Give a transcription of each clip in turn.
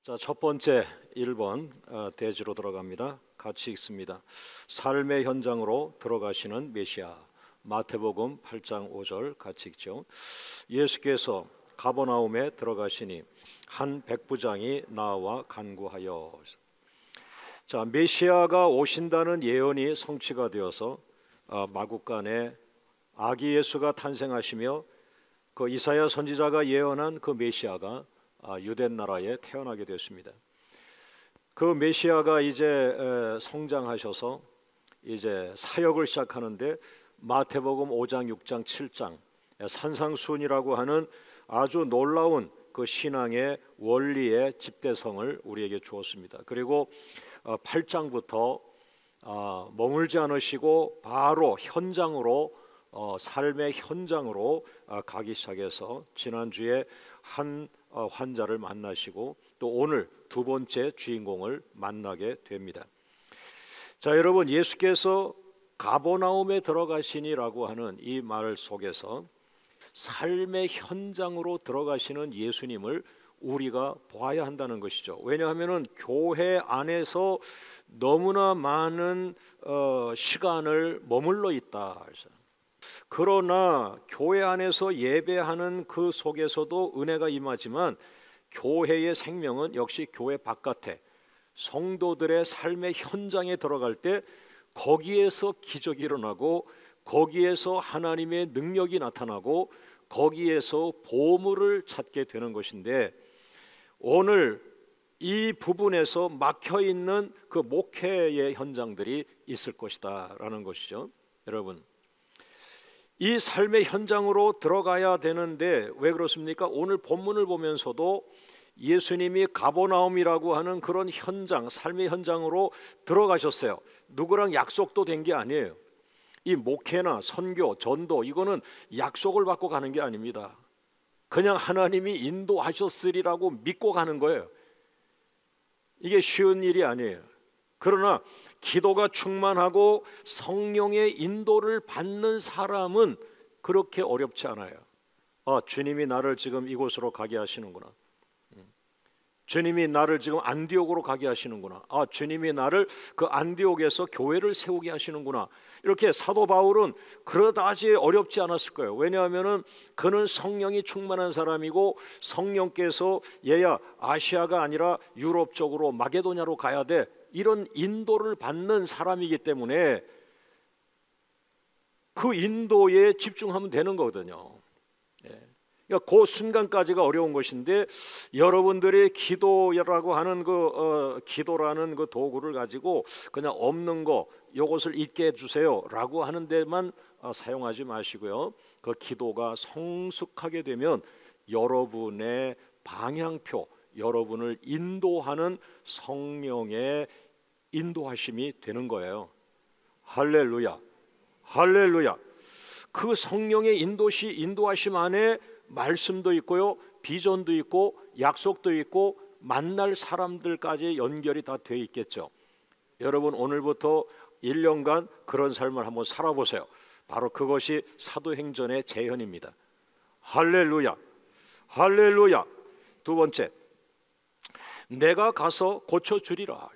자, 첫 번째 1번 대지로 들어갑니다. 같이 읽습니다. 삶의 현장으로 들어가시는 메시아. 마태복음 8장 5절 같이 읽죠. 예수께서 가버나움에 들어가시니 한 백부장이 나와 간구하여. 자, 메시아가 오신다는 예언이 성취가 되어서 마국간에 아기 예수가 탄생하시며 그 이사야 선지자가 예언한 그 메시아가 유대 나라에 태어나게 됐습니다. 그 메시아가 이제 성장하셔서 이제 사역을 시작하는데 마태복음 5장, 6장, 7장 산상수훈이라고 하는 아주 놀라운 그 신앙의 원리의 집대성을 우리에게 주었습니다. 그리고 8장부터 머물지 않으시고 바로 현장으로 삶의 현장으로 가기 시작해서 지난주에 한 환자를 만나시고 또 오늘 두 번째 주인공을 만나게 됩니다. 자, 여러분, 예수께서 가버나움에 들어가시니라고 하는 이 말 속에서 삶의 현장으로 들어가시는 예수님을 우리가 보아야 한다는 것이죠. 왜냐하면 교회 안에서 너무나 많은 시간을 머물러 있다. 그러나 교회 안에서 예배하는 그 속에서도 은혜가 임하지만 교회의 생명은 역시 교회 바깥에 성도들의 삶의 현장에 들어갈 때 거기에서 기적이 일어나고 거기에서 하나님의 능력이 나타나고 거기에서 보물을 찾게 되는 것인데, 오늘 이 부분에서 막혀있는 그 목회의 현장들이 있을 것이다 라는 것이죠. 여러분, 이 삶의 현장으로 들어가야 되는데 왜 그렇습니까? 오늘 본문을 보면서도 예수님이 가버나움이라고 하는 그런 현장, 삶의 현장으로 들어가셨어요. 누구랑 약속도 된 게 아니에요. 이 목회나 선교, 전도, 이거는 약속을 받고 가는 게 아닙니다. 그냥 하나님이 인도하셨으리라고 믿고 가는 거예요. 이게 쉬운 일이 아니에요. 그러나 기도가 충만하고 성령의 인도를 받는 사람은 그렇게 어렵지 않아요. 주님이 나를 지금 이곳으로 가게 하시는구나. 주님이 나를 지금 안디옥으로 가게 하시는구나. 주님이 나를 그 안디옥에서 교회를 세우게 하시는구나. 이렇게 사도 바울은 그러다지 어렵지 않았을 거예요. 왜냐하면 그는 성령이 충만한 사람이고 성령께서 얘야 아시아가 아니라 유럽 쪽으로 마게도냐로 가야 돼, 이런 인도를 받는 사람이기 때문에 그 인도에 집중하면 되는 거거든요. 그러니까 그 순간까지가 어려운 것인데, 여러분들이 기도라고 하는 기도라는 그 도구를 가지고 그냥 없는 거 이것을 잊게 해주세요라고 하는 데만 사용하지 마시고요. 그 기도가 성숙하게 되면 여러분의 방향표, 여러분을 인도하는 성령의 인도하심이 되는 거예요. 할렐루야, 할렐루야. 그 성령의 인도하심 안에 말씀도 있고요, 비전도 있고 약속도 있고 만날 사람들까지 연결이 다 돼 있겠죠. 여러분, 오늘부터 1년간 그런 삶을 한번 살아보세요. 바로 그것이 사도행전의 재현입니다. 할렐루야, 할렐루야. 두 번째, 내가 가서 고쳐주리라.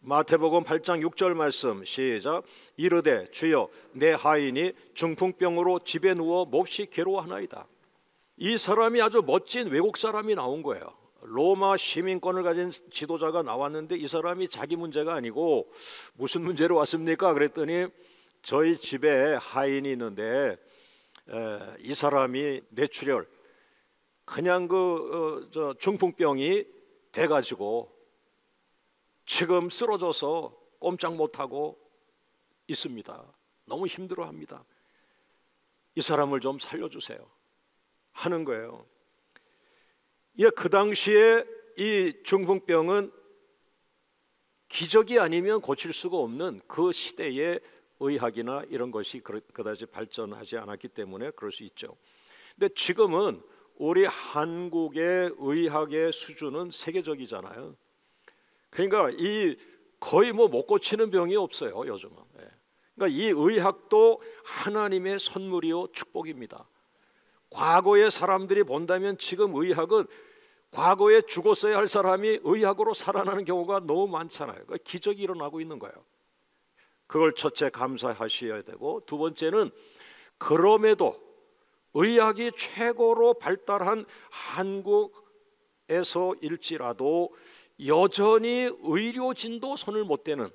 마태복음 8장 6절 말씀 시작. 이르되 주여 내 하인이 중풍병으로 집에 누워 몹시 괴로워하나이다. 이 사람이 아주 멋진 외국 사람이 나온 거예요. 로마 시민권을 가진 지도자가 나왔는데 이 사람이 자기 문제가 아니고 무슨 문제로 왔습니까? 그랬더니 저희 집에 하인이 있는데 이 사람이 뇌출혈, 그냥 중풍병이 돼가지고 지금 쓰러져서 꼼짝 못하고 있습니다. 너무 힘들어합니다. 이 사람을 좀 살려주세요 하는 거예요. 그 당시에 이 중풍병은 기적이 아니면 고칠 수가 없는 그 시대의 의학이나 이런 것이 그다지 발전하지 않았기 때문에 그럴 수 있죠. 근데 지금은 우리 한국의 의학의 수준은 세계적이잖아요. 그러니까 거의 못 고치는 병이 없어요 요즘은. 그러니까 이 의학도 하나님의 선물이요 축복입니다. 과거의 사람들이 본다면 지금 의학은 과거에 죽었어야 할 사람이 의학으로 살아나는 경우가 너무 많잖아요. 기적이 일어나고 있는 거예요. 그걸 첫째 감사하셔야 되고, 두 번째는 그럼에도 의학이 최고로 발달한 한국에서일지라도 여전히 의료진도 손을 못 대는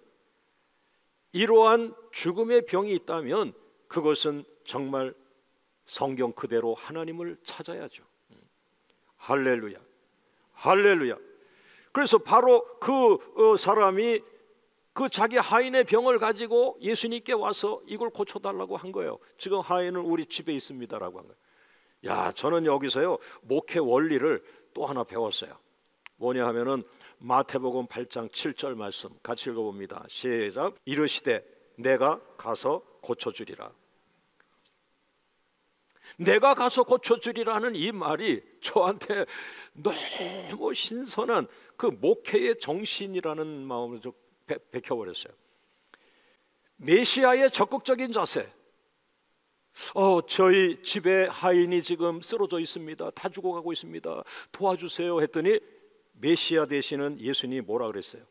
이러한 죽음의 병이 있다면 그것은 정말 성경 그대로 하나님을 찾아야죠. 할렐루야, 할렐루야. 그래서 바로 그 사람이 그 자기 하인의 병을 가지고 예수님께 와서 이걸 고쳐달라고 한 거예요. 지금 하인은 우리 집에 있습니다라고 한 거예요. 야, 저는 여기서요 목회 원리를 또 하나 배웠어요. 뭐냐 하면은 마태복음 8장 7절 말씀 같이 읽어봅니다. 시작. 이르시되 내가 가서 고쳐주리라. 내가 가서 고쳐주리라는 이 말이 저한테 너무 신선한 그 목회의 정신이라는 마음을 좀 베껴버렸어요. 메시아의 적극적인 자세. 저희 집에 하인이 지금 쓰러져 있습니다. 다 죽어가고 있습니다. 도와주세요 했더니 메시아 되시는 예수님이 뭐라 그랬어요?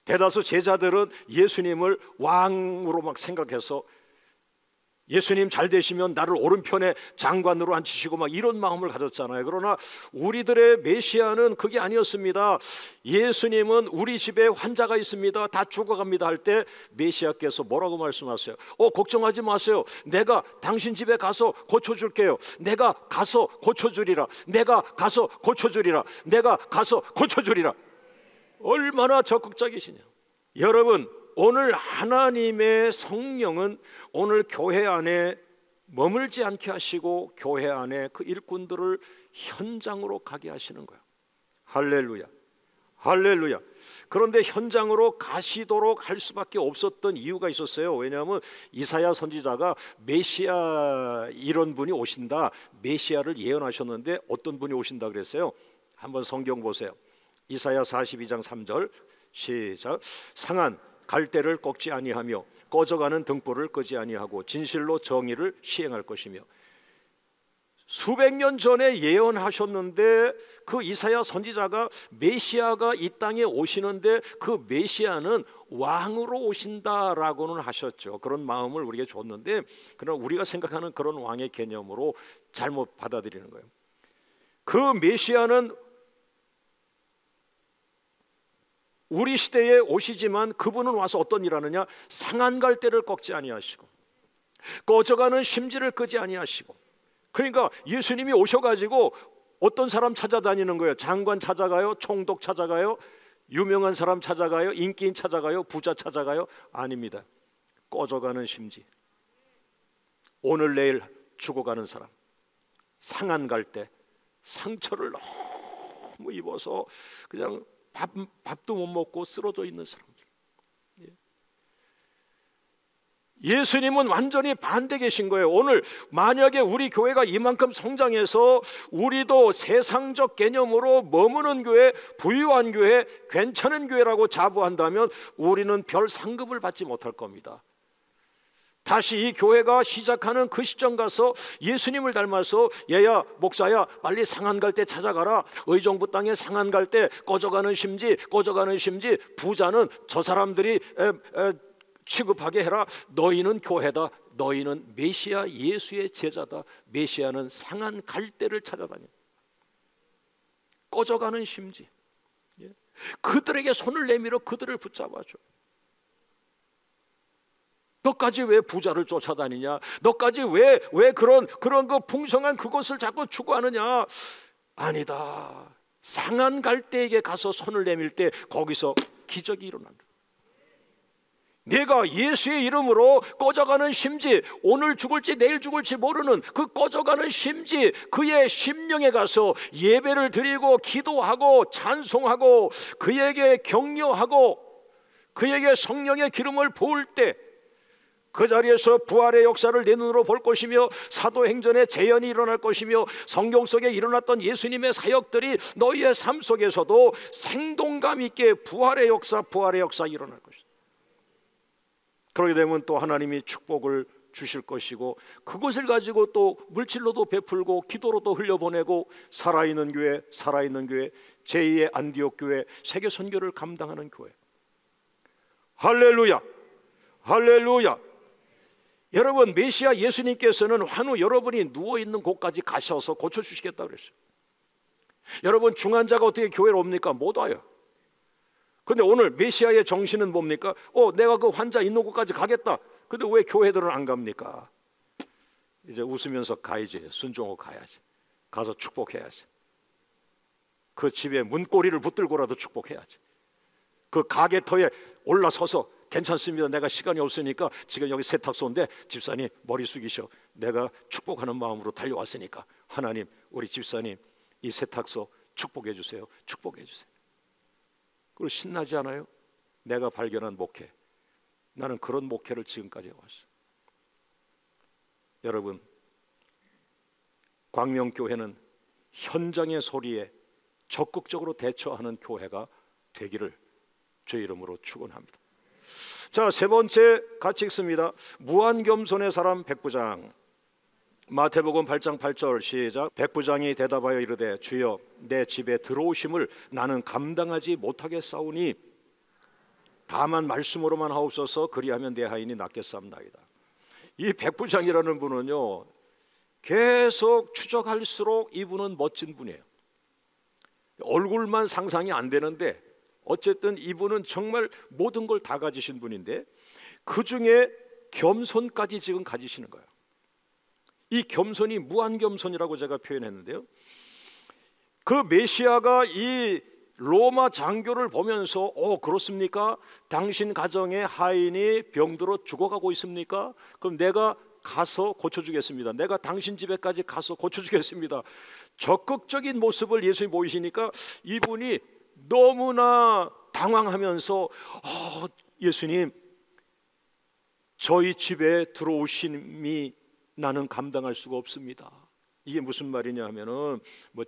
대다수 제자들은 예수님을 왕으로 막 생각해서 예수님 잘 되시면 나를 오른편에 장관으로 앉히시고 막 이런 마음을 가졌잖아요. 그러나 우리들의 메시아는 그게 아니었습니다. 예수님은 우리 집에 환자가 있습니다. 다 죽어갑니다 할 때 메시아께서 뭐라고 말씀하세요? 걱정하지 마세요. 내가 당신 집에 가서 고쳐줄게요. 내가 가서 고쳐주리라. 내가 가서 고쳐주리라. 내가 가서 고쳐주리라. 얼마나 적극적이시냐. 여러분, 오늘 하나님의 성령은 오늘 교회 안에 머물지 않게 하시고 교회 안에 그 일꾼들을 현장으로 가게 하시는 거예요. 할렐루야, 할렐루야. 그런데 현장으로 가시도록 할 수밖에 없었던 이유가 있었어요. 왜냐하면 이사야 선지자가 메시아 이런 분이 오신다, 메시아를 예언하셨는데 어떤 분이 오신다 그랬어요? 한번 성경 보세요. 이사야 42장 3절 시작. 상한 갈대를 꺾지 아니하며 꺼져가는 등불을 끄지 아니하고 진실로 정의를 시행할 것이며. 수백 년 전에 예언하셨는데 그 이사야 선지자가 메시아가 이 땅에 오시는데 그 메시아는 왕으로 오신다라고는 하셨죠. 그런 마음을 우리에게 줬는데 그러나 우리가 생각하는 그런 왕의 개념으로 잘못 받아들이는 거예요. 그 메시아는 우리 시대에 오시지만 그분은 와서 어떤 일 하느냐? 상한 갈대를 꺾지 아니하시고 꺼져가는 심지를 끄지 아니하시고. 그러니까 예수님이 오셔가지고 어떤 사람 찾아다니는 거예요? 장관 찾아가요? 총독 찾아가요? 유명한 사람 찾아가요? 인기인 찾아가요? 부자 찾아가요? 아닙니다. 꺼져가는 심지, 오늘 내일 죽어가는 사람, 상한 갈대, 상처를 너무 입어서 그냥 밥도 못 먹고 쓰러져 있는 사람들. 예수님은 완전히 반대 계신 거예요. 오늘 만약에 우리 교회가 이만큼 성장해서 우리도 세상적 개념으로 머무는 교회, 부유한 교회, 괜찮은 교회라고 자부한다면 우리는 별 상급을 받지 못할 겁니다. 다시 이 교회가 시작하는 그 시점 가서 예수님을 닮아서 얘야 목사야 빨리 상한 갈대 찾아가라. 의정부 땅에 상한 갈대, 꺼져가는 심지, 꺼져가는 심지. 부자는 저 사람들이 취급하게 해라. 너희는 교회다. 너희는 메시아 예수의 제자다. 메시아는 상한 갈대를 찾아다녀. 꺼져가는 심지. 그들에게 손을 내밀어 그들을 붙잡아줘. 너까지 왜 부자를 쫓아다니냐? 너까지 왜 그런 그 풍성한 그것을 자꾸 추구하느냐? 아니다. 상한 갈대에게 가서 손을 내밀 때 거기서 기적이 일어난다. 내가 예수의 이름으로 꺼져가는 심지, 오늘 죽을지 내일 죽을지 모르는 그 꺼져가는 심지, 그의 심령에 가서 예배를 드리고 기도하고 찬송하고 그에게 격려하고 그에게 성령의 기름을 부을 때 그 자리에서 부활의 역사를 내 눈으로 볼 것이며 사도행전의 재현이 일어날 것이며 성경 속에 일어났던 예수님의 사역들이 너희의 삶 속에서도 생동감 있게 부활의 역사 일어날 것이다. 그렇게 되면 또 하나님이 축복을 주실 것이고 그것을 가지고 또 물질로도 베풀고 기도로도 흘려보내고 살아있는 교회, 살아있는 교회, 제2의 안디옥 교회, 세계 선교를 감당하는 교회. 할렐루야, 할렐루야. 여러분, 메시아 예수님께서는 환우 여러분이 누워있는 곳까지 가셔서 고쳐주시겠다고 그랬어요. 여러분, 중환자가 어떻게 교회로 옵니까? 못 와요. 그런데 오늘 메시아의 정신은 뭡니까? 내가 그 환자 있는 곳까지 가겠다. 근데 왜 교회들은 안 갑니까? 이제 웃으면서 가야지. 순종하고 가야지. 가서 축복해야지. 그 집에 문고리를 붙들고라도 축복해야지. 그 가게터에 올라서서 괜찮습니다. 내가 시간이 없으니까 지금 여기 세탁소인데 집사님 머리 숙이셔. 내가 축복하는 마음으로 달려왔으니까 하나님, 우리 집사님 이 세탁소 축복해 주세요. 축복해 주세요. 그리고 신나지 않아요? 내가 발견한 목회. 나는 그런 목회를 지금까지 해왔어요. 여러분, 광명교회는 현장의 소리에 적극적으로 대처하는 교회가 되기를 주의 이름으로 축원합니다. 자, 세 번째 같이 읽습니다. 무한겸손의 사람 백부장. 마태복음 8장 8절 시작. 백부장이 대답하여 이르되 주여 내 집에 들어오심을 나는 감당하지 못하겠사오니 다만 말씀으로만 하옵소서. 그리하면 내 하인이 낫겠사옵나이다. 이 백부장이라는 분은요, 계속 추적할수록 이분은 멋진 분이에요. 얼굴만 상상이 안 되는데 어쨌든 이분은 정말 모든 걸 다 가지신 분인데 그 중에 겸손까지 지금 가지시는 거예요. 이 겸손이 무한겸손이라고 제가 표현했는데요, 그 메시아가 이 로마 장교를 보면서 그렇습니까? 당신 가정의 하인이 병들어 죽어가고 있습니까? 그럼 내가 가서 고쳐주겠습니다. 내가 당신 집에까지 가서 고쳐주겠습니다. 적극적인 모습을 예수님이 보이시니까 이분이 너무나 당황하면서 예수님, 저희 집에 들어오심이 나는 감당할 수가 없습니다. 이게 무슨 말이냐 하면은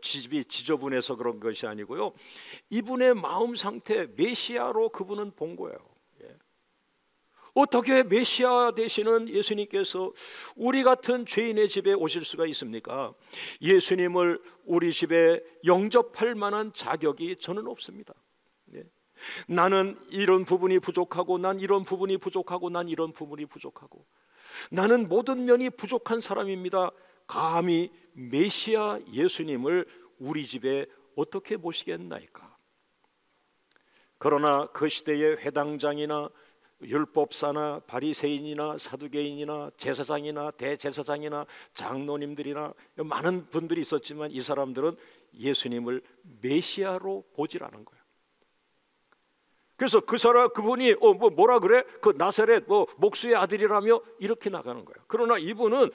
집이 지저분해서 그런 것이 아니고요, 이분의 마음 상태, 메시아로 그분은 본 거예요. 어떻게 메시아 되시는 예수님께서 우리 같은 죄인의 집에 오실 수가 있습니까? 예수님을 우리 집에 영접할 만한 자격이 저는 없습니다. 나는 이런 부분이 부족하고, 난 이런 부분이 부족하고, 난 이런 부분이 부족하고, 나는 모든 면이 부족한 사람입니다. 감히 메시아 예수님을 우리 집에 어떻게 모시겠나이까? 그러나 그 시대의 회당장이나 율법사나 바리새인이나 사두개인이나 제사장이나 대제사장이나 장로님들이나 많은 분들이 있었지만 이 사람들은 예수님을 메시아로 보질 않은 거예요. 그래서 그분이 뭐라 그래? 그 나사렛 목수의 아들이라며 이렇게 나가는 거예요. 그러나 이분은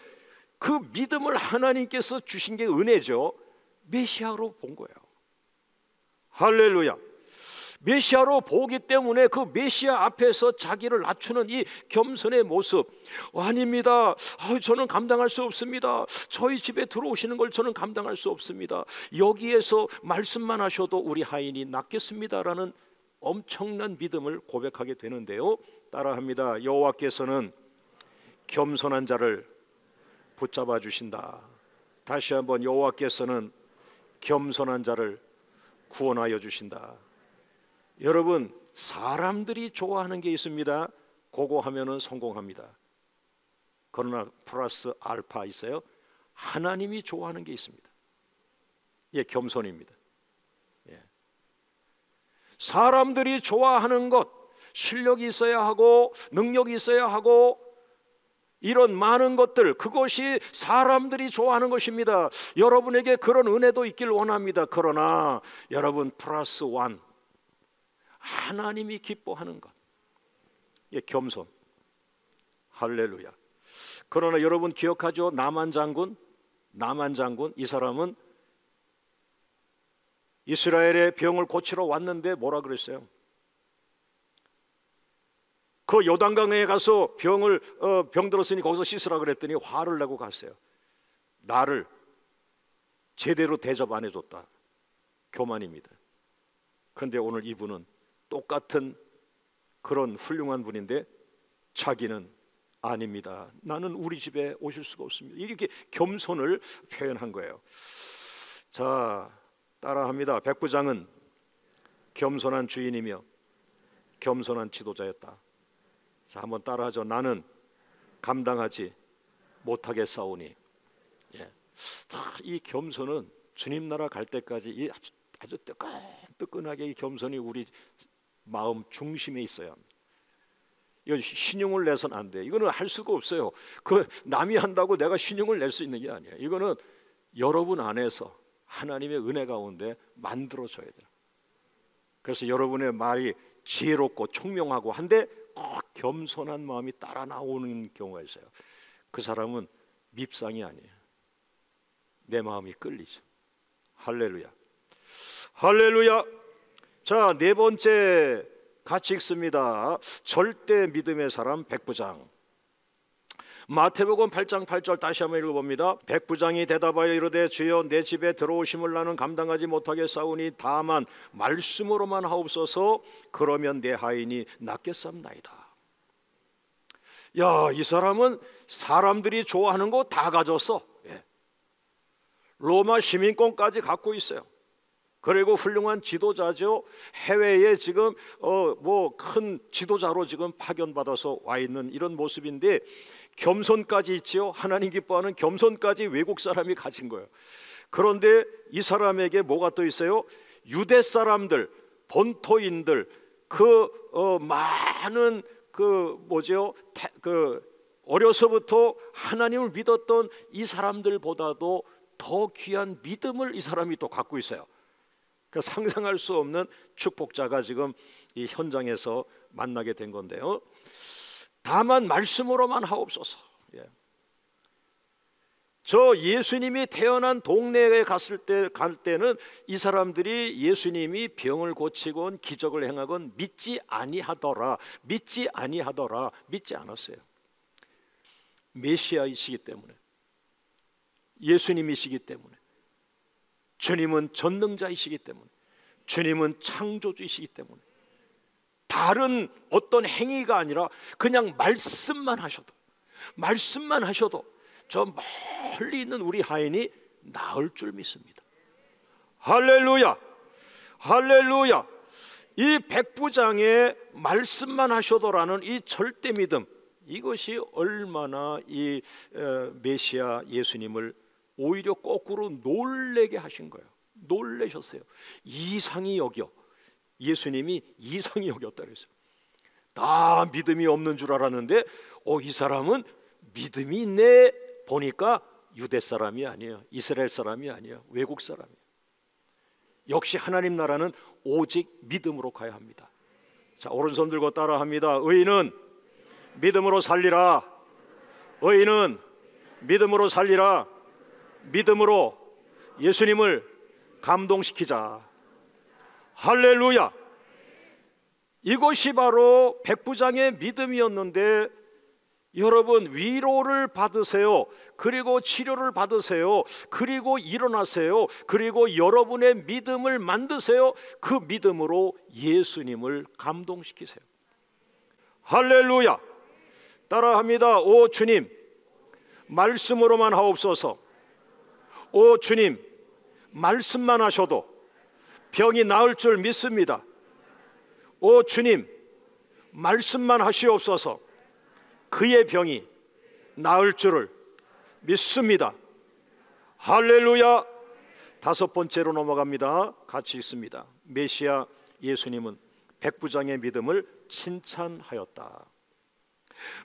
그 믿음을 하나님께서 주신 게 은혜죠. 메시아로 본 거예요. 할렐루야. 메시아로 보기 때문에 그 메시아 앞에서 자기를 낮추는 이 겸손의 모습, 아닙니다. 저는 감당할 수 없습니다. 저희 집에 들어오시는 걸 저는 감당할 수 없습니다. 여기에서 말씀만 하셔도 우리 하인이 낫겠습니다라는 엄청난 믿음을 고백하게 되는데요, 따라합니다. 여호와께서는 겸손한 자를 붙잡아 주신다. 다시 한번, 여호와께서는 겸손한 자를 구원하여 주신다. 여러분, 사람들이 좋아하는 게 있습니다. 그거 하면은 성공합니다. 그러나 플러스 알파 있어요. 하나님이 좋아하는 게 있습니다. 예, 겸손입니다. 예. 사람들이 좋아하는 것, 실력이 있어야 하고 능력이 있어야 하고 이런 많은 것들, 그것이 사람들이 좋아하는 것입니다. 여러분에게 그런 은혜도 있길 원합니다. 그러나 여러분, 플러스 원, 하나님이 기뻐하는 것, 예, 겸손. 할렐루야. 그러나 여러분 기억하죠? 나만 장군, 이 사람은 이스라엘의 병을 고치러 왔는데 뭐라 그랬어요? 그 요단강에 가서 병 들었으니 거기서 씻으라 그랬더니 화를 내고 갔어요. 나를 제대로 대접 안 해줬다. 교만입니다. 그런데 오늘 이분은 똑같은 그런 훌륭한 분인데 자기는 아닙니다. 나는 우리 집에 오실 수가 없습니다. 이렇게 겸손을 표현한 거예요. 자, 따라합니다. 백부장은 겸손한 주인이며 겸손한 지도자였다. 자, 한번 따라하죠. 나는 감당하지 못하겠사오니. 예. 이 겸손은 주님 나라 갈 때까지 아주 뜨끈뜨끈하게 이 겸손이 우리 마음 중심에 있어야 합니다. 이건 신용을 내서는 안 돼. 이거는 할 수가 없어요. 그 남이 한다고 내가 신용을 낼 수 있는 게 아니에요. 이거는 여러분 안에서 하나님의 은혜 가운데 만들어져야 돼요. 그래서 여러분의 말이 지혜롭고 총명하고 한데 꼭 겸손한 마음이 따라 나오는 경우가 있어요. 그 사람은 밉상이 아니에요. 내 마음이 끌리죠. 할렐루야. 할렐루야. 자, 네 번째 같이 읽습니다. 절대 믿음의 사람 백부장. 마태복음 8장 8절 다시 한번 읽어봅니다. 백부장이 대답하여 이르되 주여 내 집에 들어오심을 나는 감당하지 못하겠사오니 다만 말씀으로만 하옵소서. 그러면 내 하인이 낫겠사옵나이다. 야, 이 사람은 사람들이 좋아하는 거 다 가졌어. 예. 로마 시민권까지 갖고 있어요. 그리고 훌륭한 지도자죠. 해외에 지금 뭐 큰 지도자로 지금 파견받아서 와 있는 이런 모습인데 겸손까지 있지요. 하나님 기뻐하는 겸손까지 외국 사람이 가진 거예요. 그런데 이 사람에게 뭐가 또 있어요? 유대 사람들, 본토인들, 많은 어려서부터 하나님을 믿었던 이 사람들보다도 더 귀한 믿음을 이 사람이 또 갖고 있어요. 그러니까 상상할 수 없는 축복자가 지금 이 현장에서 만나게 된 건데요. 다만 말씀으로만 하옵소서. 예. 저 예수님이 태어난 동네에 갈 때는 이 사람들이 예수님이 병을 고치곤 기적을 행하건 믿지 아니하더라. 믿지 않았어요. 메시아이시기 때문에, 예수님이시기 때문에, 주님은 전능자이시기 때문에, 주님은 창조주이시기 때문에 다른 어떤 행위가 아니라 그냥 말씀만 하셔도 저 멀리 있는 우리 하인이 나을 줄 믿습니다. 할렐루야. 할렐루야. 이 백부장의 말씀만 하셔도라는 이 절대 믿음, 이것이 얼마나 이 메시아 예수님을 오히려 거꾸로 놀래게 하신 거예요. 놀라셨어요. 이상히 여겨. 예수님이 이상히 여겼다 그랬어요. 다 믿음이 없는 줄 알았는데 이 사람은 믿음이 있네. 보니까 유대 사람이 아니에요. 이스라엘 사람이 아니에요. 외국 사람이에요. 역시 하나님 나라는 오직 믿음으로 가야 합니다. 자, 오른손 들고 따라합니다. 의인은 믿음으로 살리라. 의인은 믿음으로 살리라. 믿음으로 예수님을 감동시키자. 할렐루야. 이것이 바로 백부장의 믿음이었는데, 여러분 위로를 받으세요. 그리고 치료를 받으세요. 그리고 일어나세요. 그리고 여러분의 믿음을 만드세요. 그 믿음으로 예수님을 감동시키세요. 할렐루야. 따라합니다. 오 주님, 말씀으로만 하옵소서. 오 주님, 말씀만 하셔도 병이 나을 줄 믿습니다. 오 주님, 말씀만 하시옵소서. 그의 병이 나을 줄을 믿습니다. 할렐루야. 다섯 번째로 넘어갑니다. 같이 읽습니다. 메시아 예수님은 백부장의 믿음을 칭찬하였다.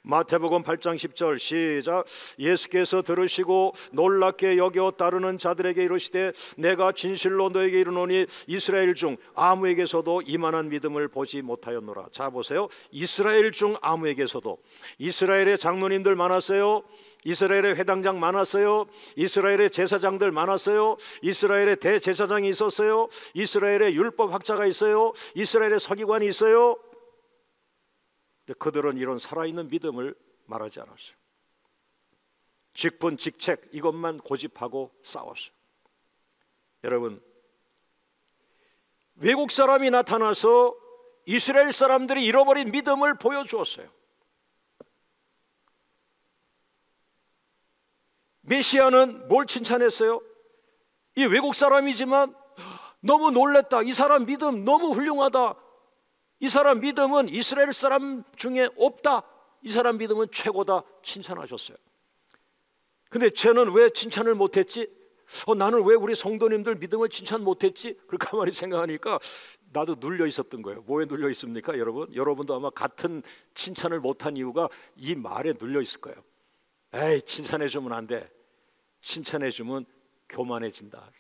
마태복음 8장 10절 시작. 예수께서 들으시고 놀랍게 여겨 따르는 자들에게 이르시되 내가 진실로 너에게 이르노니 이스라엘 중 아무에게서도 이만한 믿음을 보지 못하였노라. 자 보세요. 이스라엘 중 아무에게서도. 이스라엘의 장로님들 많았어요. 이스라엘의 회당장 많았어요. 이스라엘의 제사장들 많았어요. 이스라엘의 대제사장이 있었어요. 이스라엘의 율법학자가 있어요. 이스라엘의 서기관이 있어요. 그들은 이런 살아있는 믿음을 말하지 않았어요. 직분, 직책 이것만 고집하고 싸웠어요. 여러분, 외국 사람이 나타나서 이스라엘 사람들이 잃어버린 믿음을 보여주었어요. 메시아는 뭘 칭찬했어요? 이 외국 사람이지만 너무 놀랬다. 이 사람 믿음 너무 훌륭하다. 이 사람 믿음은 이스라엘 사람 중에 없다. 이 사람 믿음은 최고다. 칭찬하셨어요. 근데 쟤는 왜 칭찬을 못했지? 나는 왜 우리 성도님들 믿음을 칭찬 못했지? 그렇게 가만히 생각하니까 나도 눌려 있었던 거예요. 뭐에 눌려 있습니까, 여러분? 여러분도 아마 같은 칭찬을 못한 이유가 이 말에 눌려 있을 거예요. 에이, 칭찬해주면 안 돼. 칭찬해주면 교만해진다.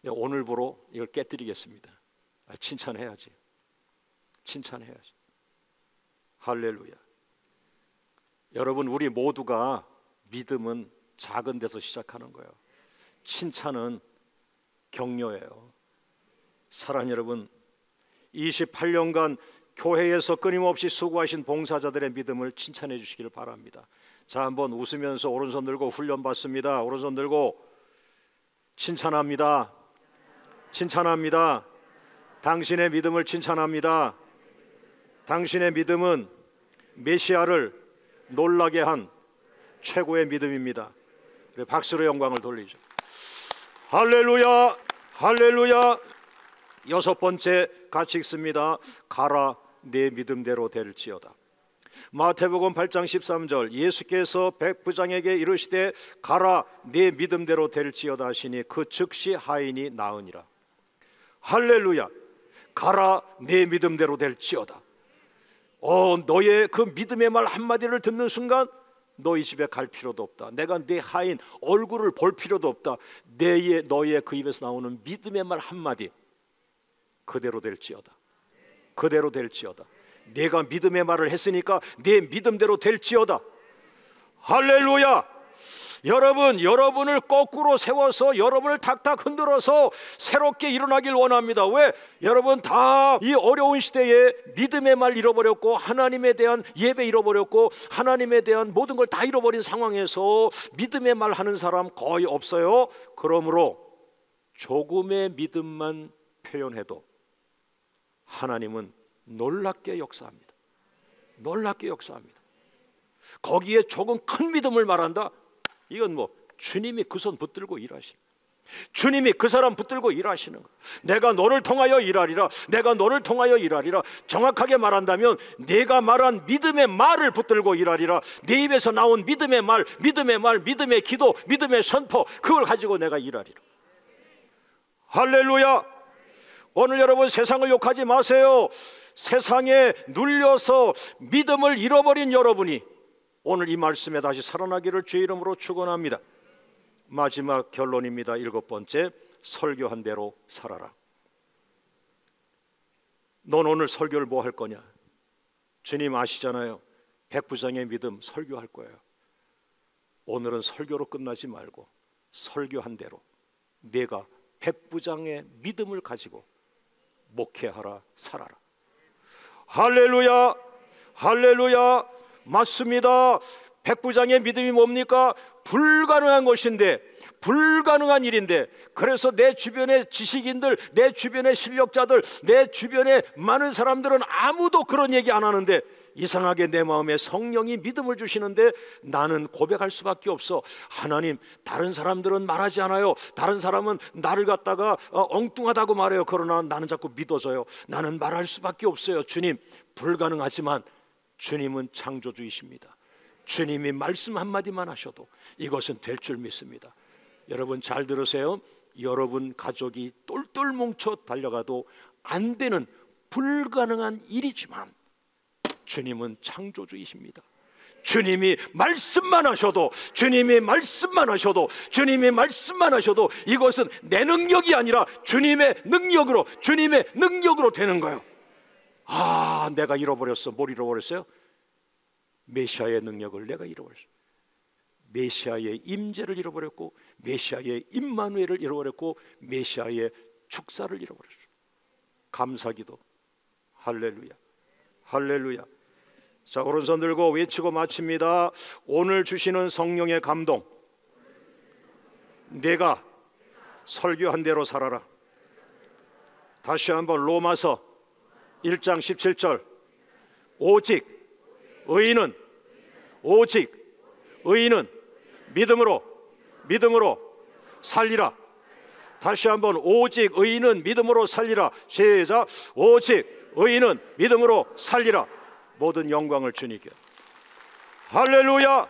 오늘부로 이걸 깨뜨리겠습니다. 칭찬해야지. 칭찬해야지. 할렐루야. 여러분, 우리 모두가 믿음은 작은 데서 시작하는 거예요. 칭찬은 격려예요. 사랑하는 여러분, 28년간 교회에서 끊임없이 수고하신 봉사자들의 믿음을 칭찬해 주시기를 바랍니다. 자, 한번 웃으면서 오른손 들고 훈련 받습니다. 오른손 들고 칭찬합니다. 칭찬합니다. 당신의 믿음을 칭찬합니다. 당신의 믿음은 메시아를 놀라게 한 최고의 믿음입니다. 박수로 영광을 돌리죠. 할렐루야, 할렐루야. 여섯 번째 같이 읽습니다. 가라, 내 믿음대로 될지어다. 마태복음 8장 13절, 예수께서 백부장에게 이르시되 가라, 내 믿음대로 될지어다 하시니 그 즉시 하인이 나으니라. 할렐루야. 가라, 내 믿음대로 될지어다. 너의 그 믿음의 말 한마디를 듣는 순간 너희 집에 갈 필요도 없다. 내가 내 하인 얼굴을 볼 필요도 없다. 너의 그 입에서 나오는 믿음의 말 한마디 그대로 될지어다. 그대로 될지어다. 내가 믿음의 말을 했으니까 내 믿음대로 될지어다. 할렐루야. 여러분, 여러분을 거꾸로 세워서 여러분을 탁탁 흔들어서 새롭게 일어나길 원합니다. 왜? 여러분 다 이 어려운 시대에 믿음의 말 잃어버렸고 하나님에 대한 예배 잃어버렸고 하나님에 대한 모든 걸 다 잃어버린 상황에서 믿음의 말 하는 사람 거의 없어요. 그러므로 조금의 믿음만 표현해도 하나님은 놀랍게 역사합니다. 놀랍게 역사합니다. 거기에 조금 큰 믿음을 말한다? 이건 주님이 그 손 붙들고 일하시는, 주님이 그 사람 붙들고 일하시는 거예요. 내가 너를 통하여 일하리라. 내가 너를 통하여 일하리라. 정확하게 말한다면 내가 말한 믿음의 말을 붙들고 일하리라. 내 입에서 나온 믿음의 말, 믿음의 말, 믿음의 기도, 믿음의 선포, 그걸 가지고 내가 일하리라. 할렐루야. 오늘 여러분 세상을 욕하지 마세요. 세상에 눌려서 믿음을 잃어버린 여러분이 오늘 이 말씀에 다시 살아나기를 주의 이름으로 축원합니다. 마지막 결론입니다. 일곱 번째, 설교한 대로 살아라. 넌 오늘 설교를 뭐 할 거냐? 주님 아시잖아요. 백부장의 믿음 설교할 거예요. 오늘은 설교로 끝나지 말고 설교한 대로 내가 백부장의 믿음을 가지고 목회하라, 살아라. 할렐루야, 할렐루야. 맞습니다. 백부장의 믿음이 뭡니까? 불가능한 것인데, 불가능한 일인데, 그래서 내 주변의 지식인들, 내 주변의 실력자들, 내 주변의 많은 사람들은 아무도 그런 얘기 안 하는데 이상하게 내 마음에 성령이 믿음을 주시는데 나는 고백할 수밖에 없어. 하나님, 다른 사람들은 말하지 않아요. 다른 사람은 나를 갖다가 엉뚱하다고 말해요. 그러나 나는 자꾸 믿어져요. 나는 말할 수밖에 없어요. 주님, 불가능하지만 주님은 창조주이십니다. 주님이 말씀 한마디만 하셔도 이것은 될 줄 믿습니다. 여러분 잘 들으세요. 여러분 가족이 똘똘 뭉쳐 달려가도 안 되는 불가능한 일이지만 주님은 창조주이십니다. 주님이 말씀만 하셔도, 주님이 말씀만 하셔도, 주님이 말씀만 하셔도 이것은 내 능력이 아니라 주님의 능력으로, 주님의 능력으로 되는 거예요. 아, 내가 잃어버렸어. 뭘 잃어버렸어요? 메시아의 능력을 내가 잃어버렸어. 메시아의 임재를 잃어버렸고, 메시아의 임마누엘을 잃어버렸고, 메시아의 축사를 잃어버렸어. 감사기도. 할렐루야, 할렐루야. 자, 오른손 들고 외치고 마칩니다. 오늘 주시는 성령의 감동, 내가 설교한 대로 살아라. 다시 한번 로마서 1장 17절, 오직 의인은 믿음으로 살리라. 다시 한번, 오직 의인은 믿음으로 살리라. 시작. 오직 의인은 믿음으로 살리라. 모든 영광을 주님께. 할렐루야.